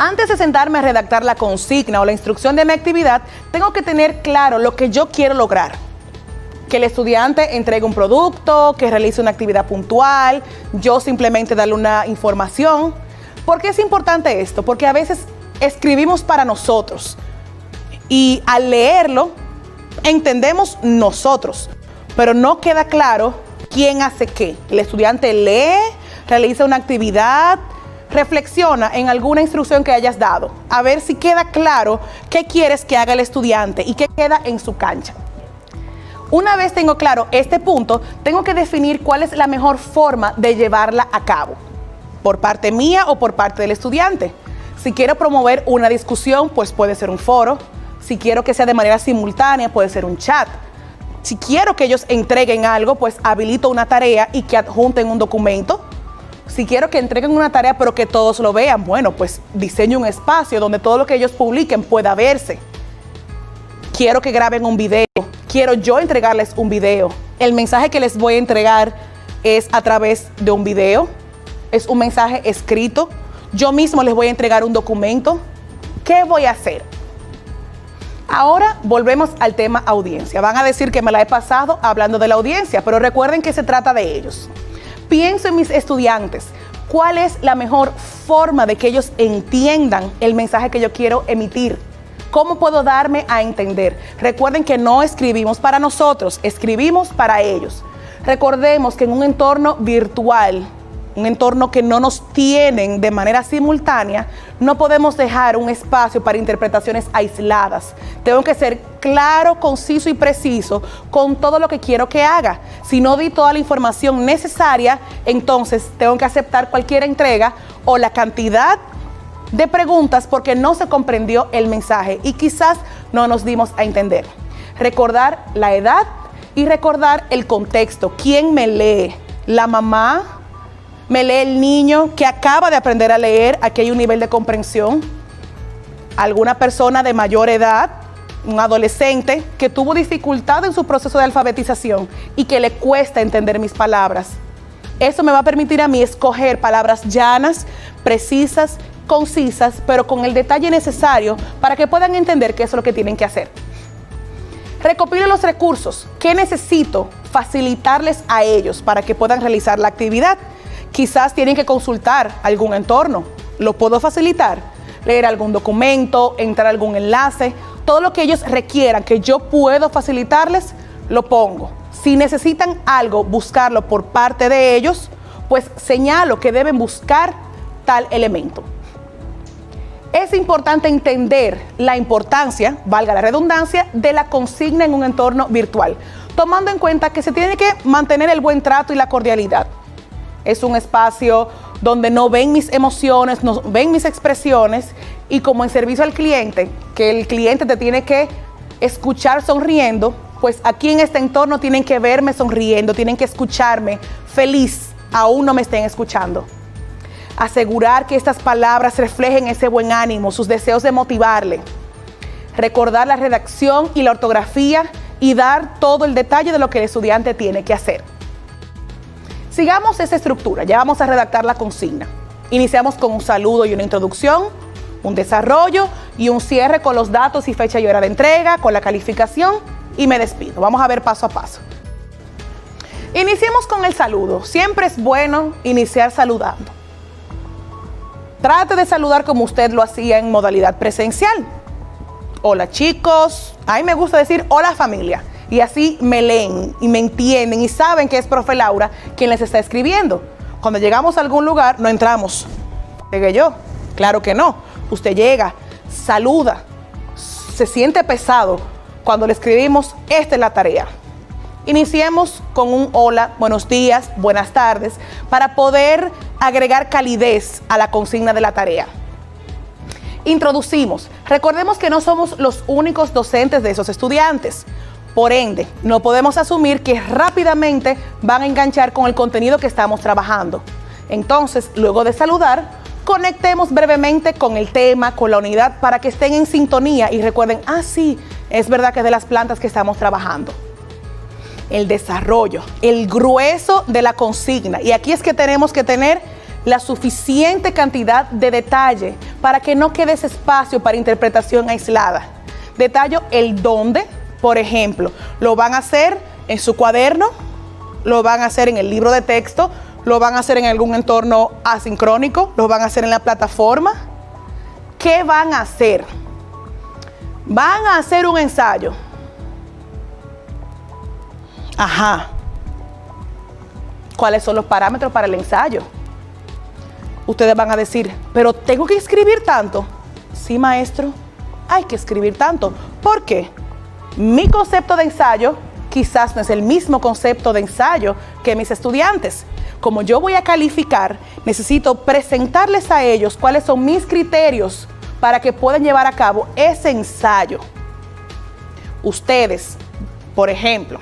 Antes de sentarme a redactar la consigna o la instrucción de mi actividad, tengo que tener claro lo que yo quiero lograr. Que el estudiante entregue un producto, que realice una actividad puntual, yo simplemente darle una información. ¿Por qué es importante esto? Porque a veces escribimos para nosotros y al leerlo entendemos nosotros, pero no queda claro quién hace qué. El estudiante lee, realiza una actividad, reflexiona en alguna instrucción que hayas dado, a ver si queda claro qué quieres que haga el estudiante y qué queda en su cancha. Una vez tengo claro este punto, tengo que definir cuál es la mejor forma de llevarla a cabo, por parte mía o por parte del estudiante. Si quiero promover una discusión, pues puede ser un foro. Si quiero que sea de manera simultánea, puede ser un chat. Si quiero que ellos entreguen algo, pues habilito una tarea y que adjunten un documento. Si quiero que entreguen una tarea pero que todos lo vean, bueno, pues diseño un espacio donde todo lo que ellos publiquen pueda verse. Quiero que graben un video, quiero yo entregarles un video. El mensaje que les voy a entregar es a través de un video, es un mensaje escrito. Yo mismo les voy a entregar un documento. ¿Qué voy a hacer? Ahora volvemos al tema audiencia. Van a decir que me la he pasado hablando de la audiencia, pero recuerden que se trata de ellos. Pienso en mis estudiantes. ¿Cuál es la mejor forma de que ellos entiendan el mensaje que yo quiero emitir? ¿Cómo puedo darme a entender? Recuerden que no escribimos para nosotros, escribimos para ellos. Recordemos que en un entorno virtual, un entorno que no nos tienen de manera simultánea, no podemos dejar un espacio para interpretaciones aisladas. Tengo que ser claro, conciso y preciso con todo lo que quiero que haga. Si no di toda la información necesaria, entonces tengo que aceptar cualquier entrega o la cantidad de preguntas porque no se comprendió el mensaje y quizás no nos dimos a entender. Recordar la edad y recordar el contexto. ¿Quién me lee? ¿La mamá? ¿Me lee el niño que acaba de aprender a leer? Aquí hay un nivel de comprensión. ¿Alguna persona de mayor edad? Un adolescente que tuvo dificultad en su proceso de alfabetización y que le cuesta entender mis palabras. Eso me va a permitir a mí escoger palabras llanas, precisas, concisas, pero con el detalle necesario para que puedan entender qué es lo que tienen que hacer. Recopilo los recursos. ¿Qué necesito facilitarles a ellos para que puedan realizar la actividad? Quizás tienen que consultar algún entorno. ¿Lo puedo facilitar? Leer algún documento, entrar a algún enlace. Todo lo que ellos requieran que yo puedo facilitarles, lo pongo. Si necesitan algo, buscarlo por parte de ellos, pues señalo que deben buscar tal elemento. Es importante entender la importancia, valga la redundancia, de la consigna en un entorno virtual, tomando en cuenta que se tiene que mantener el buen trato y la cordialidad. Es un espacio donde no ven mis emociones, no ven mis expresiones y como en servicio al cliente, que el cliente te tiene que escuchar sonriendo, pues aquí en este entorno tienen que verme sonriendo, tienen que escucharme feliz, aún no me estén escuchando. Asegurar que estas palabras reflejen ese buen ánimo, sus deseos de motivarle. Recordar la redacción y la ortografía y dar todo el detalle de lo que el estudiante tiene que hacer. Sigamos esa estructura, ya vamos a redactar la consigna. Iniciamos con un saludo y una introducción, un desarrollo y un cierre con los datos y fecha y hora de entrega, con la calificación y me despido. Vamos a ver paso a paso. Iniciemos con el saludo. Siempre es bueno iniciar saludando. Trate de saludar como usted lo hacía en modalidad presencial. Hola chicos, a mí me gusta decir hola familia. Y así me leen y me entienden y saben que es profe Laura quien les está escribiendo. Cuando llegamos a algún lugar, no entramos. Llegué yo. Claro que no. Usted llega, saluda. Se siente pesado cuando le escribimos, esta es la tarea. Iniciemos con un hola, buenos días, buenas tardes, para poder agregar calidez a la consigna de la tarea. Introducimos. Recordemos que no somos los únicos docentes de esos estudiantes. Por ende, no podemos asumir que rápidamente van a enganchar con el contenido que estamos trabajando. Entonces, luego de saludar, conectemos brevemente con el tema, con la unidad, para que estén en sintonía y recuerden, sí, es verdad que es de las plantas que estamos trabajando. El desarrollo, el grueso de la consigna. Y aquí es que tenemos que tener la suficiente cantidad de detalle para que no quede ese espacio para interpretación aislada. Detallo el dónde, por ejemplo, lo van a hacer en su cuaderno, lo van a hacer en el libro de texto, lo van a hacer en algún entorno asincrónico, lo van a hacer en la plataforma. ¿Qué van a hacer? Van a hacer un ensayo. Ajá. ¿Cuáles son los parámetros para el ensayo? Ustedes van a decir, pero ¿tengo que escribir tanto? Sí, maestro, hay que escribir tanto. ¿Por qué? Mi concepto de ensayo quizás no es el mismo concepto de ensayo que mis estudiantes. Como yo voy a calificar, necesito presentarles a ellos cuáles son mis criterios para que puedan llevar a cabo ese ensayo. Ustedes, por ejemplo,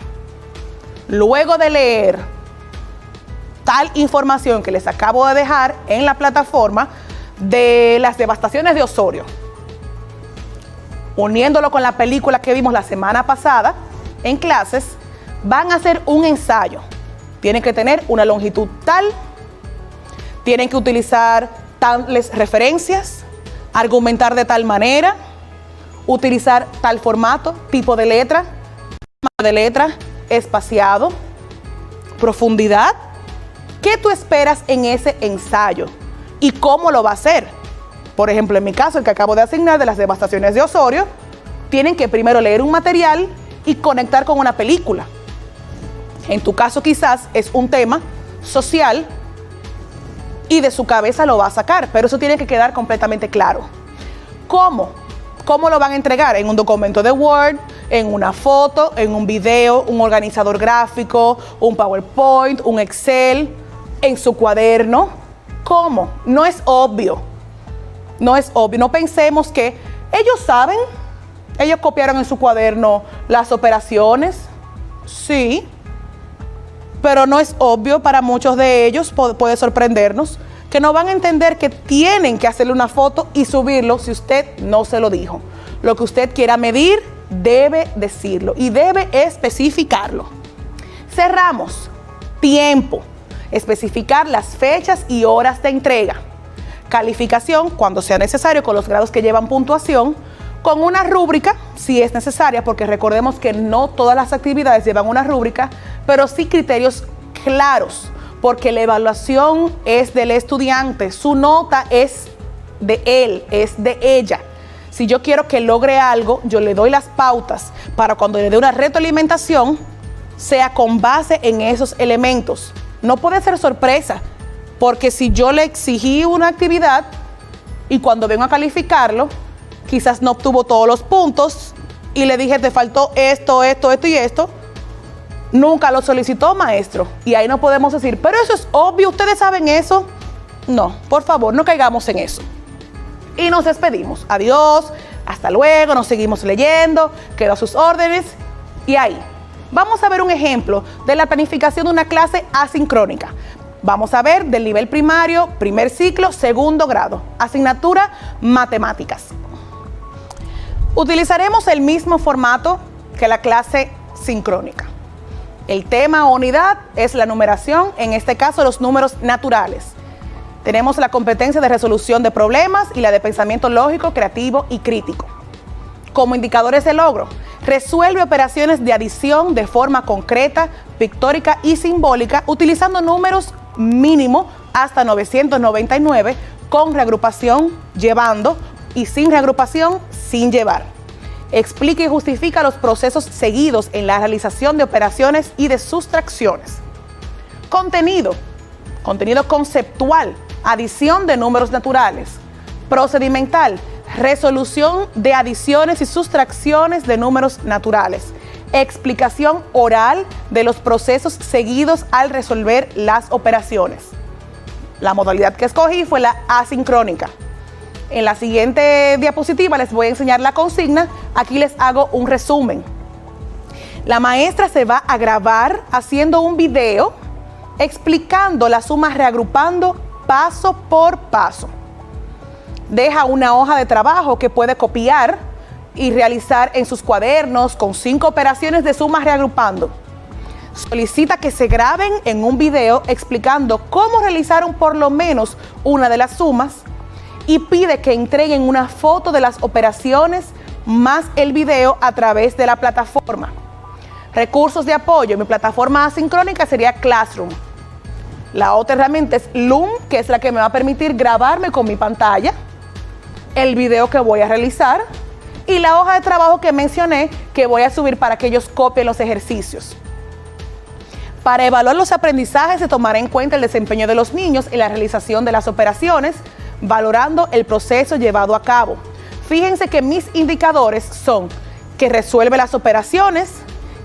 luego de leer tal información que les acabo de dejar en la plataforma de las devastaciones de Osorio, uniéndolo con la película que vimos la semana pasada en clases, van a hacer un ensayo. Tienen que tener una longitud tal, tienen que utilizar tales referencias, argumentar de tal manera, utilizar tal formato, tipo de letra, espaciado, profundidad. ¿Qué tú esperas en ese ensayo? ¿Y cómo lo va a hacer? Por ejemplo, en mi caso, el que acabo de asignar de las devastaciones de Osorio, tienen que primero leer un material y conectar con una película. En tu caso quizás es un tema social y de su cabeza lo va a sacar, pero eso tiene que quedar completamente claro. ¿Cómo? ¿Cómo lo van a entregar? En un documento de Word, en una foto, en un video, un organizador gráfico, un PowerPoint, un Excel, en su cuaderno. ¿Cómo? No es obvio. No es obvio. No pensemos que ellos saben, ellos copiaron en su cuaderno las operaciones. Sí, pero no es obvio para muchos de ellos, puede sorprendernos, que no van a entender que tienen que hacerle una foto y subirlo si usted no se lo dijo. Lo que usted quiera medir, debe decirlo y debe especificarlo. Cerramos. Tiempo. Especificar las fechas y horas de entrega. Calificación, cuando sea necesario, con los grados que llevan puntuación, con una rúbrica, si es necesaria, porque recordemos que no todas las actividades llevan una rúbrica, pero sí criterios claros, porque la evaluación es del estudiante, su nota es de él, es de ella. Si yo quiero que logre algo, yo le doy las pautas para cuando le dé una retroalimentación, sea con base en esos elementos. No puede ser sorpresa, porque si yo le exigí una actividad y cuando vengo a calificarlo, quizás no obtuvo todos los puntos y le dije, te faltó esto, esto, esto y esto, nunca lo solicitó, maestro. Y ahí no podemos decir, pero eso es obvio, ¿ustedes saben eso? No, por favor, no caigamos en eso. Y nos despedimos. Adiós, hasta luego, nos seguimos leyendo, quedo a sus órdenes. Y ahí, vamos a ver un ejemplo de la planificación de una clase asincrónica. Vamos a ver del nivel primario, primer ciclo, segundo grado, asignatura matemáticas. Utilizaremos el mismo formato que la clase sincrónica. El tema o unidad es la numeración, en este caso los números naturales. Tenemos la competencia de resolución de problemas y la de pensamiento lógico, creativo y crítico. Como indicadores de logro, resuelve operaciones de adición de forma concreta, pictórica y simbólica, utilizando números mínimo hasta 999, con reagrupación llevando y sin reagrupación sin llevar. Explica y justifica los procesos seguidos en la realización de operaciones y de sustracciones. Contenido conceptual, adición de números naturales. Procedimental, resolución de adiciones y sustracciones de números naturales. Explicación oral de los procesos seguidos al resolver las operaciones. La modalidad que escogí fue la asincrónica. En la siguiente diapositiva les voy a enseñar la consigna. Aquí les hago un resumen. La maestra se va a grabar haciendo un video explicando la suma reagrupando paso por paso. Deja una hoja de trabajo que puede copiar y realizar en sus cuadernos con 5 operaciones de suma reagrupando. Solicita que se graben en un video explicando cómo realizaron por lo menos una de las sumas y pide que entreguen una foto de las operaciones más el video a través de la plataforma. Recursos de apoyo. Mi plataforma asincrónica sería Classroom. La otra herramienta es Loom, que es la que me va a permitir grabarme con mi pantalla, el video que voy a realizar y la hoja de trabajo que mencioné que voy a subir para que ellos copien los ejercicios. Para evaluar los aprendizajes se tomará en cuenta el desempeño de los niños en la realización de las operaciones, valorando el proceso llevado a cabo. Fíjense que mis indicadores son que resuelve las operaciones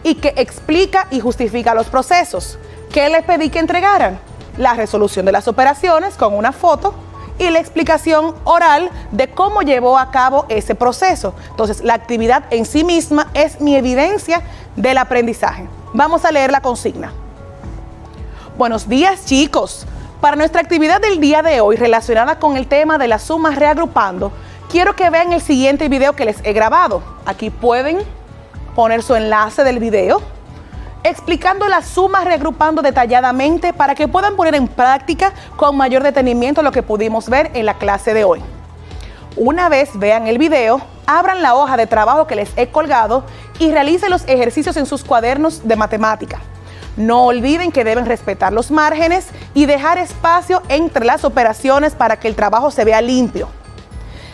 y que explica y justifica los procesos. ¿Qué les pedí que entregaran? La resolución de las operaciones con una foto y la explicación oral de cómo llevó a cabo ese proceso. Entonces, la actividad en sí misma es mi evidencia del aprendizaje. Vamos a leer la consigna. Buenos días, chicos. Para nuestra actividad del día de hoy relacionada con el tema de las sumas reagrupando, quiero que vean el siguiente video que les he grabado. Aquí pueden poner su enlace del video explicando las sumas reagrupando detalladamente para que puedan poner en práctica con mayor detenimiento lo que pudimos ver en la clase de hoy. Una vez vean el video, abran la hoja de trabajo que les he colgado y realicen los ejercicios en sus cuadernos de matemática. No olviden que deben respetar los márgenes y dejar espacio entre las operaciones para que el trabajo se vea limpio.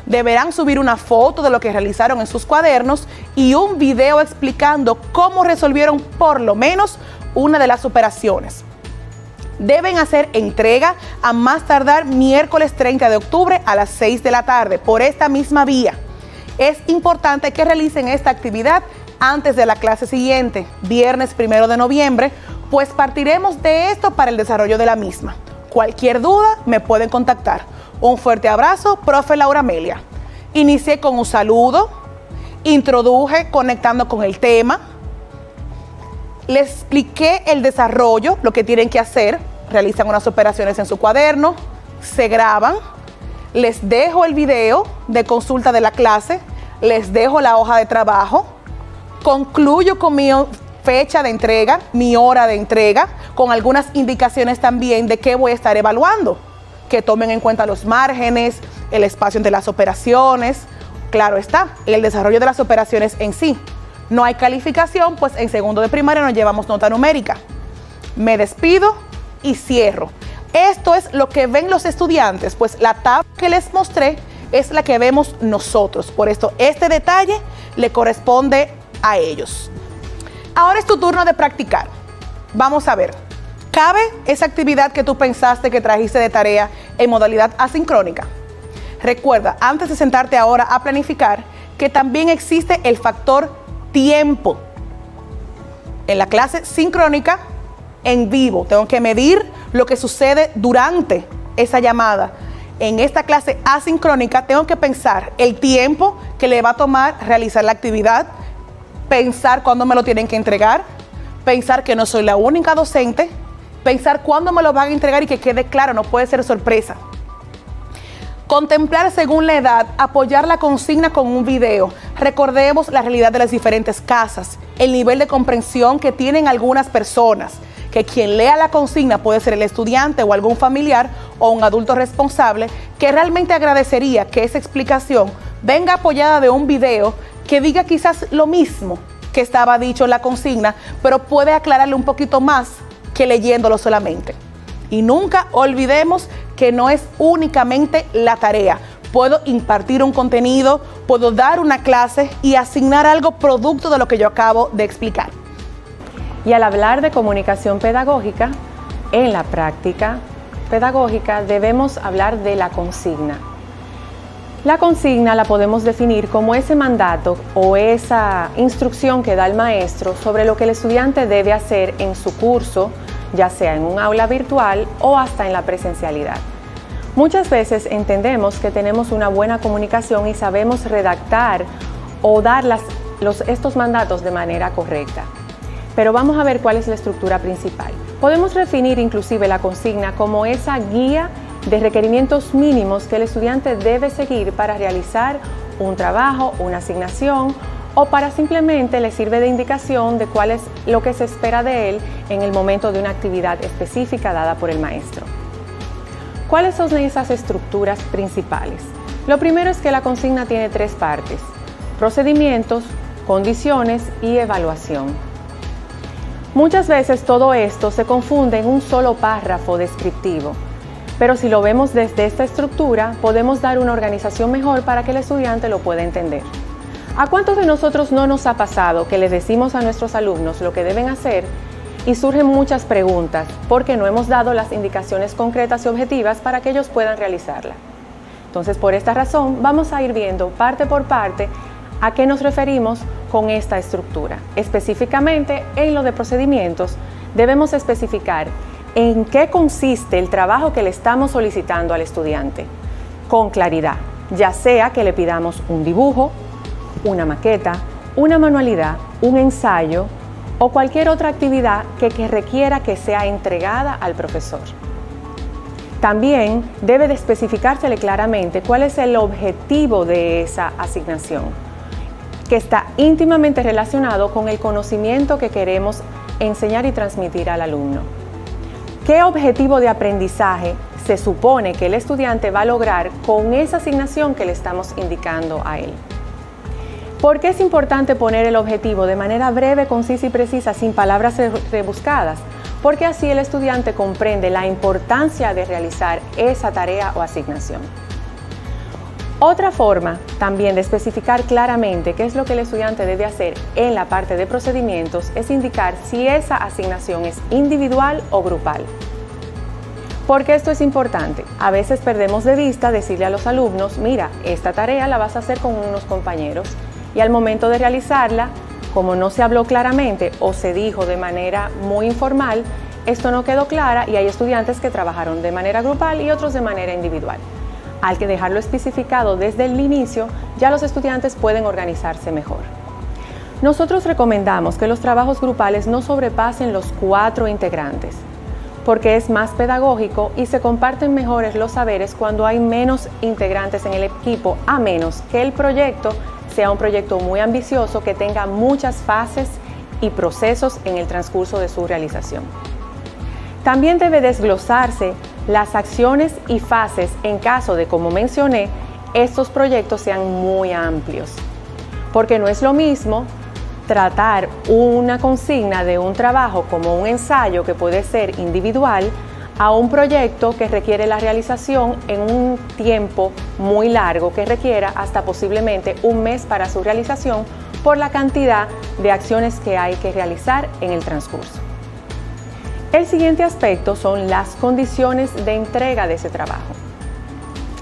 Deberán subir una foto de lo que realizaron en sus cuadernos y un video explicando cómo resolvieron por lo menos una de las operaciones. Deben hacer entrega a más tardar miércoles 30 de octubre a las 6 de la tarde por esta misma vía. Es importante que realicen esta actividad antes de la clase siguiente, viernes 1 de noviembre, pues partiremos de esto para el desarrollo de la misma. Cualquier duda me pueden contactar. Un fuerte abrazo, profe Laura Amelia. Inicié con un saludo, introduje conectando con el tema, les expliqué el desarrollo, lo que tienen que hacer, realizan unas operaciones en su cuaderno, se graban, les dejo el video de consulta de la clase, les dejo la hoja de trabajo, concluyo con mi fecha de entrega, mi hora de entrega, con algunas indicaciones también de qué voy a estar evaluando. Que tomen en cuenta los márgenes, el espacio entre las operaciones, claro está, el desarrollo de las operaciones en sí. No hay calificación, pues en segundo de primaria nos llevamos nota numérica. Me despido y cierro. Esto es lo que ven los estudiantes, pues la tabla que les mostré es la que vemos nosotros. Por esto, este detalle le corresponde a ellos. Ahora es tu turno de practicar. Vamos a ver. ¿Cabe esa actividad que tú pensaste que trajiste de tarea en modalidad asincrónica? Recuerda, antes de sentarte ahora a planificar, que también existe el factor tiempo. En la clase sincrónica, en vivo, tengo que medir lo que sucede durante esa llamada. En esta clase asincrónica, tengo que pensar el tiempo que le va a tomar realizar la actividad, pensar cuándo me lo tienen que entregar, pensar que no soy la única docente, pensar cuándo me lo van a entregar y que quede claro, no puede ser sorpresa. Contemplar según la edad, apoyar la consigna con un video. Recordemos la realidad de las diferentes casas, el nivel de comprensión que tienen algunas personas, que quien lea la consigna puede ser el estudiante o algún familiar o un adulto responsable que realmente agradecería que esa explicación venga apoyada de un video que diga quizás lo mismo que estaba dicho en la consigna, pero puede aclararle un poquito más que leyéndolo solamente. Y nunca olvidemos que no es únicamente la tarea. Puedo impartir un contenido, puedo dar una clase y asignar algo producto de lo que yo acabo de explicar. Y al hablar de comunicación pedagógica, en la práctica pedagógica debemos hablar de la consigna. La consigna la podemos definir como ese mandato o esa instrucción que da el maestro sobre lo que el estudiante debe hacer en su curso, ya sea en un aula virtual o hasta en la presencialidad. Muchas veces entendemos que tenemos una buena comunicación y sabemos redactar o dar estos mandatos de manera correcta. Pero vamos a ver cuál es la estructura principal. Podemos definir inclusive la consigna como esa guía de requerimientos mínimos que el estudiante debe seguir para realizar un trabajo, una asignación o para simplemente le sirve de indicación de cuál es lo que se espera de él en el momento de una actividad específica dada por el maestro. ¿Cuáles son esas estructuras principales? Lo primero es que la consigna tiene 3 partes: procedimientos, condiciones y evaluación. Muchas veces todo esto se confunde en un solo párrafo descriptivo, pero si lo vemos desde esta estructura, podemos dar una organización mejor para que el estudiante lo pueda entender. ¿A cuántos de nosotros no nos ha pasado que les decimos a nuestros alumnos lo que deben hacer y surgen muchas preguntas porque no hemos dado las indicaciones concretas y objetivas para que ellos puedan realizarla? Entonces, por esta razón, vamos a ir viendo parte por parte a qué nos referimos con esta estructura. Específicamente, en lo de procedimientos, debemos especificar en qué consiste el trabajo que le estamos solicitando al estudiante, con claridad, ya sea que le pidamos un dibujo, una maqueta, una manualidad, un ensayo o cualquier otra actividad que requiera que sea entregada al profesor. También debe de especificársele claramente cuál es el objetivo de esa asignación, que está íntimamente relacionado con el conocimiento que queremos enseñar y transmitir al alumno. ¿Qué objetivo de aprendizaje se supone que el estudiante va a lograr con esa asignación que le estamos indicando a él? ¿Por qué es importante poner el objetivo de manera breve, concisa y precisa, sin palabras rebuscadas? Porque así el estudiante comprende la importancia de realizar esa tarea o asignación. Otra forma también de especificar claramente qué es lo que el estudiante debe hacer en la parte de procedimientos es indicar si esa asignación es individual o grupal. ¿Por qué esto es importante? A veces perdemos de vista decirle a los alumnos: mira, esta tarea la vas a hacer con unos compañeros, y al momento de realizarla, como no se habló claramente o se dijo de manera muy informal, esto no quedó clara y hay estudiantes que trabajaron de manera grupal y otros de manera individual. Al que dejarlo especificado desde el inicio, ya los estudiantes pueden organizarse mejor. Nosotros recomendamos que los trabajos grupales no sobrepasen los 4 integrantes, porque es más pedagógico y se comparten mejores los saberes cuando hay menos integrantes en el equipo, a menos que el proyecto sea un proyecto muy ambicioso que tenga muchas fases y procesos en el transcurso de su realización. También debe desglosarse las acciones y fases en caso de, como mencioné, estos proyectos sean muy amplios, porque no es lo mismo tratar una consigna de un trabajo como un ensayo que puede ser individual a un proyecto que requiere la realización en un tiempo muy largo, que requiera hasta posiblemente un mes para su realización por la cantidad de acciones que hay que realizar en el transcurso. El siguiente aspecto son las condiciones de entrega de ese trabajo.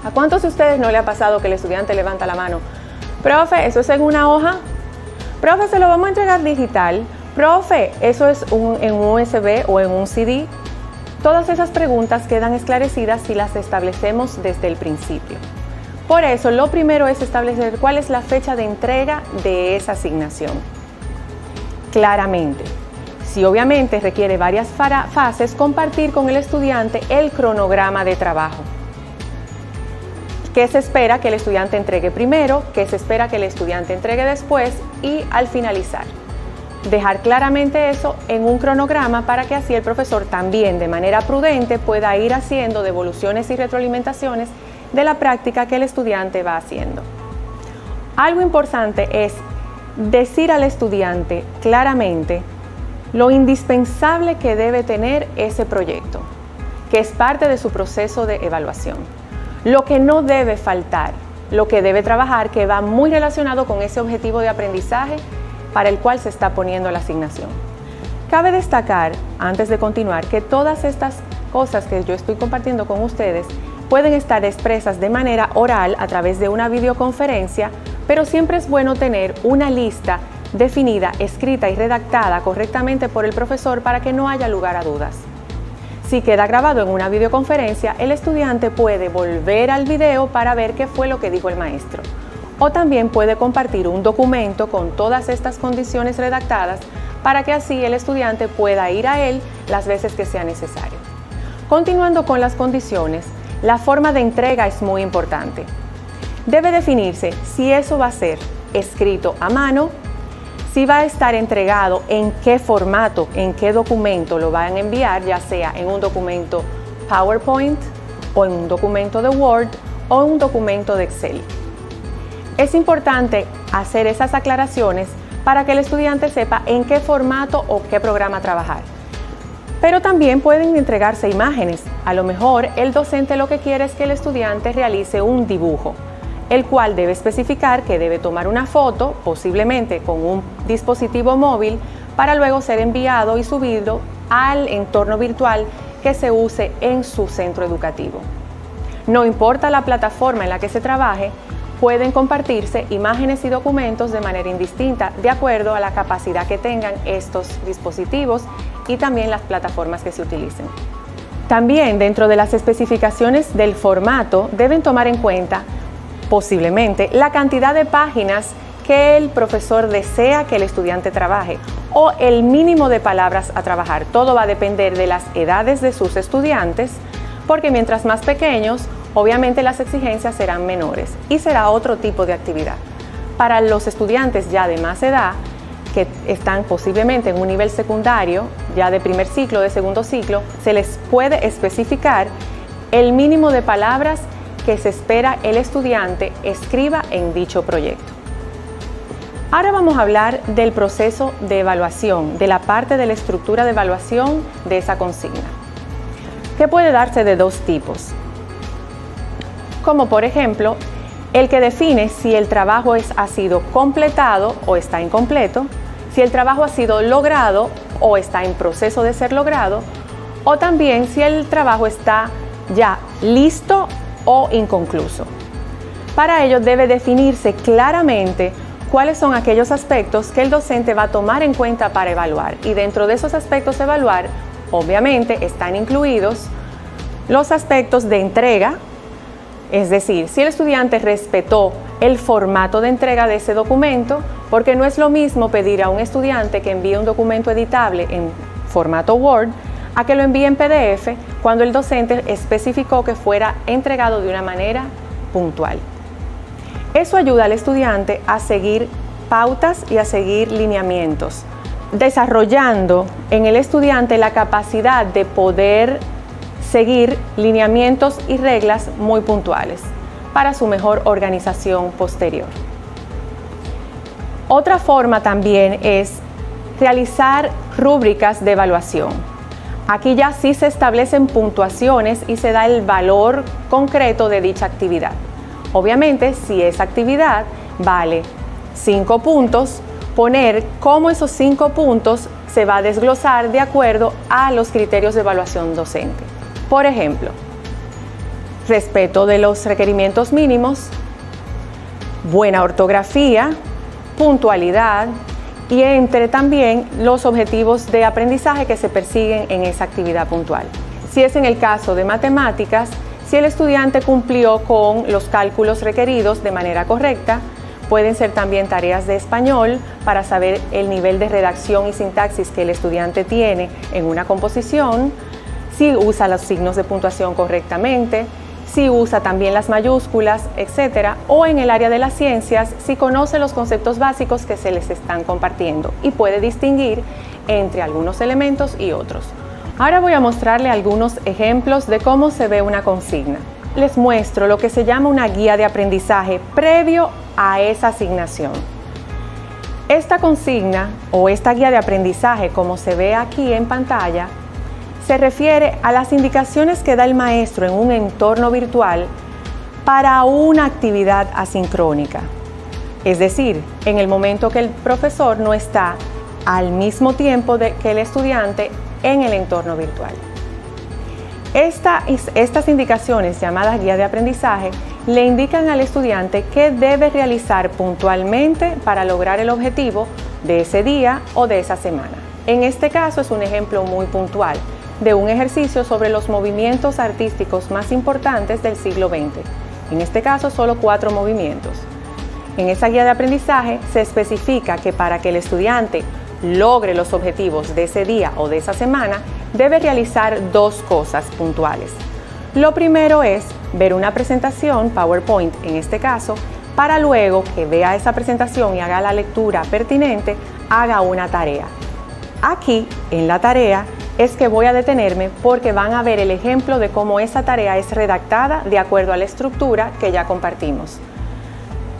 ¿A cuántos de ustedes no le ha pasado que el estudiante levanta la mano? Profe, ¿eso es en una hoja? Profe, ¿se lo vamos a entregar digital? Profe, ¿eso es en un USB o en un CD? Todas esas preguntas quedan esclarecidas si las establecemos desde el principio. Por eso, lo primero es establecer cuál es la fecha de entrega de esa asignación. Claramente. Si obviamente requiere varias fases, compartir con el estudiante el cronograma de trabajo. ¿Qué se espera que el estudiante entregue primero? ¿Qué se espera que el estudiante entregue después? Y al finalizar. Dejar claramente eso en un cronograma para que así el profesor también de manera prudente pueda ir haciendo devoluciones y retroalimentaciones de la práctica que el estudiante va haciendo. Algo importante es decir al estudiante claramente lo indispensable que debe tener ese proyecto, que es parte de su proceso de evaluación. Lo que no debe faltar, lo que debe trabajar, que va muy relacionado con ese objetivo de aprendizaje para el cual se está poniendo la asignación. Cabe destacar, antes de continuar, que todas estas cosas que yo estoy compartiendo con ustedes pueden estar expresas de manera oral a través de una videoconferencia, pero siempre es bueno tener una lista definida, escrita y redactada correctamente por el profesor para que no haya lugar a dudas. Si queda grabado en una videoconferencia, el estudiante puede volver al video para ver qué fue lo que dijo el maestro. O también puede compartir un documento con todas estas condiciones redactadas para que así el estudiante pueda ir a él las veces que sea necesario. Continuando con las condiciones, la forma de entrega es muy importante. Debe definirse si eso va a ser escrito a mano, si va a estar entregado, en qué formato, en qué documento lo van a enviar, ya sea en un documento PowerPoint o en un documento de Word o en un documento de Excel. Es importante hacer esas aclaraciones para que el estudiante sepa en qué formato o qué programa trabajar. Pero también pueden entregarse imágenes. A lo mejor el docente lo que quiere es que el estudiante realice un dibujo, el cual debe especificar que debe tomar una foto, posiblemente con un dispositivo móvil, para luego ser enviado y subido al entorno virtual que se use en su centro educativo. No importa la plataforma en la que se trabaje, pueden compartirse imágenes y documentos de manera indistinta, de acuerdo a la capacidad que tengan estos dispositivos y también las plataformas que se utilicen. También dentro de las especificaciones del formato deben tomar en cuenta, posiblemente, la cantidad de páginas que el profesor desea que el estudiante trabaje o el mínimo de palabras a trabajar. Todo va a depender de las edades de sus estudiantes, porque mientras más pequeños, obviamente las exigencias serán menores y será otro tipo de actividad. Para los estudiantes ya de más edad, que están posiblemente en un nivel secundario, ya de primer ciclo, de segundo ciclo, se les puede especificar el mínimo de palabras que se espera el estudiante escriba en dicho proyecto. Ahora vamos a hablar del proceso de evaluación, de la parte de la estructura de evaluación de esa consigna, que puede darse de dos tipos. Como por ejemplo, el que define si el trabajo ha sido completado o está incompleto, si el trabajo ha sido logrado o está en proceso de ser logrado, o también si el trabajo está ya listo o inconcluso. Para ello debe definirse claramente cuáles son aquellos aspectos que el docente va a tomar en cuenta para evaluar, y dentro de esos aspectos a evaluar, obviamente están incluidos los aspectos de entrega. Es decir, si el estudiante respetó el formato de entrega de ese documento, porque no es lo mismo pedir a un estudiante que envíe un documento editable en formato Word a que lo envíe en PDF cuando el docente especificó que fuera entregado de una manera puntual. Eso ayuda al estudiante a seguir pautas y a seguir lineamientos, desarrollando en el estudiante la capacidad de poder seguir lineamientos y reglas muy puntuales para su mejor organización posterior. Otra forma también es realizar rúbricas de evaluación. Aquí ya sí se establecen puntuaciones y se da el valor concreto de dicha actividad. Obviamente, si esa actividad vale 5 puntos, poner cómo esos 5 puntos se va a desglosar de acuerdo a los criterios de evaluación docente. Por ejemplo, respeto de los requerimientos mínimos, buena ortografía, puntualidad y entre también los objetivos de aprendizaje que se persiguen en esa actividad puntual. Si es en el caso de matemáticas, si el estudiante cumplió con los cálculos requeridos de manera correcta, pueden ser también tareas de español para saber el nivel de redacción y sintaxis que el estudiante tiene en una composición, si usa los signos de puntuación correctamente, si usa también las mayúsculas, etcétera, o en el área de las ciencias, si conoce los conceptos básicos que se les están compartiendo y puede distinguir entre algunos elementos y otros. Ahora voy a mostrarle algunos ejemplos de cómo se ve una consigna. Les muestro lo que se llama una guía de aprendizaje previo a esa asignación. Esta consigna o esta guía de aprendizaje, como se ve aquí en pantalla, se refiere a las indicaciones que da el maestro en un entorno virtual para una actividad asincrónica. Es decir, en el momento que el profesor no está al mismo tiempo que el estudiante en el entorno virtual. Estas indicaciones, llamadas guía de aprendizaje, le indican al estudiante qué debe realizar puntualmente para lograr el objetivo de ese día o de esa semana. En este caso es un ejemplo muy puntual de un ejercicio sobre los movimientos artísticos más importantes del siglo XX. En este caso, solo 4 movimientos. En esa guía de aprendizaje se especifica que para que el estudiante logre los objetivos de ese día o de esa semana, debe realizar 2 cosas puntuales. Lo primero es ver una presentación, PowerPoint en este caso, para luego que vea esa presentación y haga la lectura pertinente, haga una tarea. Aquí, en la tarea, es que voy a detenerme porque van a ver el ejemplo de cómo esa tarea es redactada de acuerdo a la estructura que ya compartimos.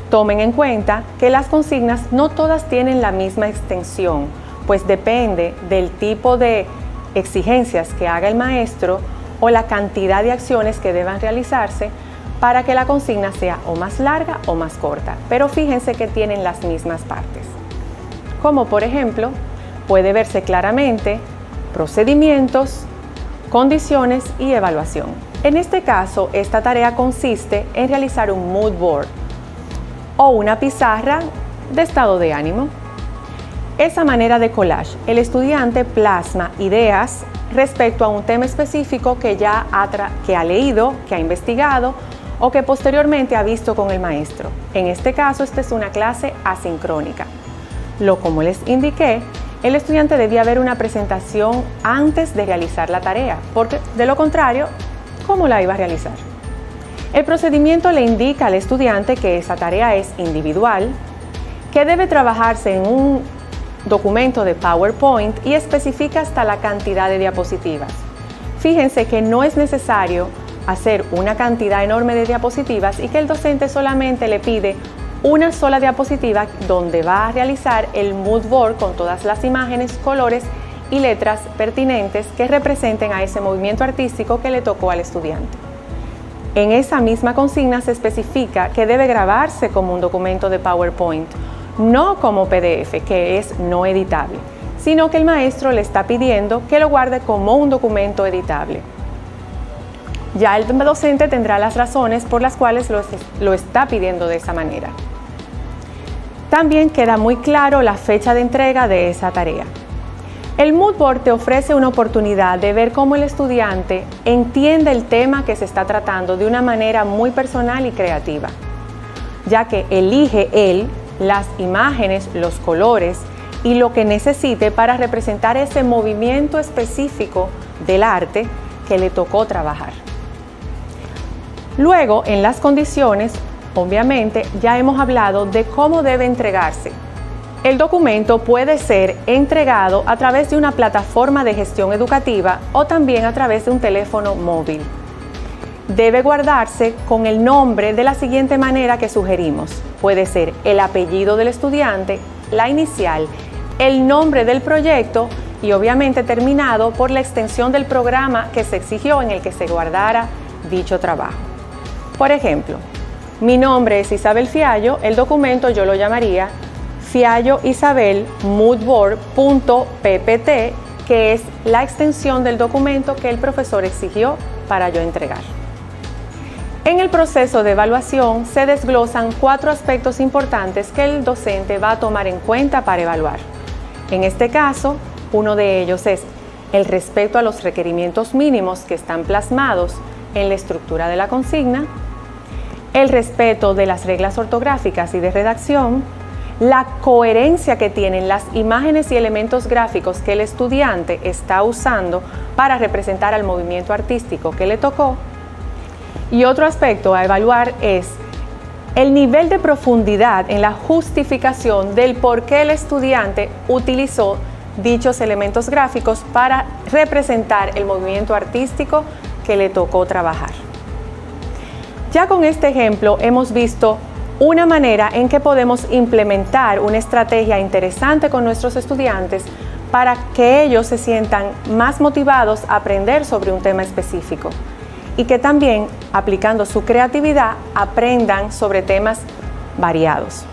Tomen en cuenta que las consignas no todas tienen la misma extensión, pues depende del tipo de exigencias que haga el maestro o la cantidad de acciones que deban realizarse para que la consigna sea o más larga o más corta, pero fíjense que tienen las mismas partes. Como por ejemplo, puede verse claramente procedimientos, condiciones y evaluación. En este caso, esta tarea consiste en realizar un mood board o una pizarra de estado de ánimo. Esa manera de collage, el estudiante plasma ideas respecto a un tema específico que ha leído, que ha investigado o que posteriormente ha visto con el maestro. En este caso, esta es una clase asincrónica. Como les indiqué, el estudiante debía ver una presentación antes de realizar la tarea, porque de lo contrario, ¿cómo la iba a realizar? El procedimiento le indica al estudiante que esa tarea es individual, que debe trabajarse en un documento de PowerPoint y especifica hasta la cantidad de diapositivas. Fíjense que no es necesario hacer una cantidad enorme de diapositivas y que el docente solamente le pide una sola diapositiva donde va a realizar el mood board con todas las imágenes, colores y letras pertinentes que representen a ese movimiento artístico que le tocó al estudiante. En esa misma consigna se especifica que debe grabarse como un documento de PowerPoint, no como PDF, que es no editable, sino que el maestro le está pidiendo que lo guarde como un documento editable. Ya el docente tendrá las razones por las cuales lo está pidiendo de esa manera. También queda muy claro la fecha de entrega de esa tarea. El mood board te ofrece una oportunidad de ver cómo el estudiante entiende el tema que se está tratando de una manera muy personal y creativa, ya que elige él las imágenes, los colores y lo que necesite para representar ese movimiento específico del arte que le tocó trabajar. Luego, en las condiciones, obviamente, ya hemos hablado de cómo debe entregarse. El documento puede ser entregado a través de una plataforma de gestión educativa o también a través de un teléfono móvil. Debe guardarse con el nombre de la siguiente manera que sugerimos. Puede ser el apellido del estudiante, la inicial, el nombre del proyecto y obviamente terminado por la extensión del programa que se exigió en el que se guardara dicho trabajo. Por ejemplo, mi nombre es Isabel Fiallo, el documento yo lo llamaría Fiallo Isabel moodboard.ppt, que es la extensión del documento que el profesor exigió para yo entregar. En el proceso de evaluación se desglosan 4 aspectos importantes que el docente va a tomar en cuenta para evaluar. En este caso, uno de ellos es el respeto a los requerimientos mínimos que están plasmados en la estructura de la consigna, el respeto de las reglas ortográficas y de redacción, la coherencia que tienen las imágenes y elementos gráficos que el estudiante está usando para representar al movimiento artístico que le tocó. Y otro aspecto a evaluar es el nivel de profundidad en la justificación del por qué el estudiante utilizó dichos elementos gráficos para representar el movimiento artístico que le tocó trabajar. Ya con este ejemplo hemos visto una manera en que podemos implementar una estrategia interesante con nuestros estudiantes para que ellos se sientan más motivados a aprender sobre un tema específico y que también, aplicando su creatividad, aprendan sobre temas variados.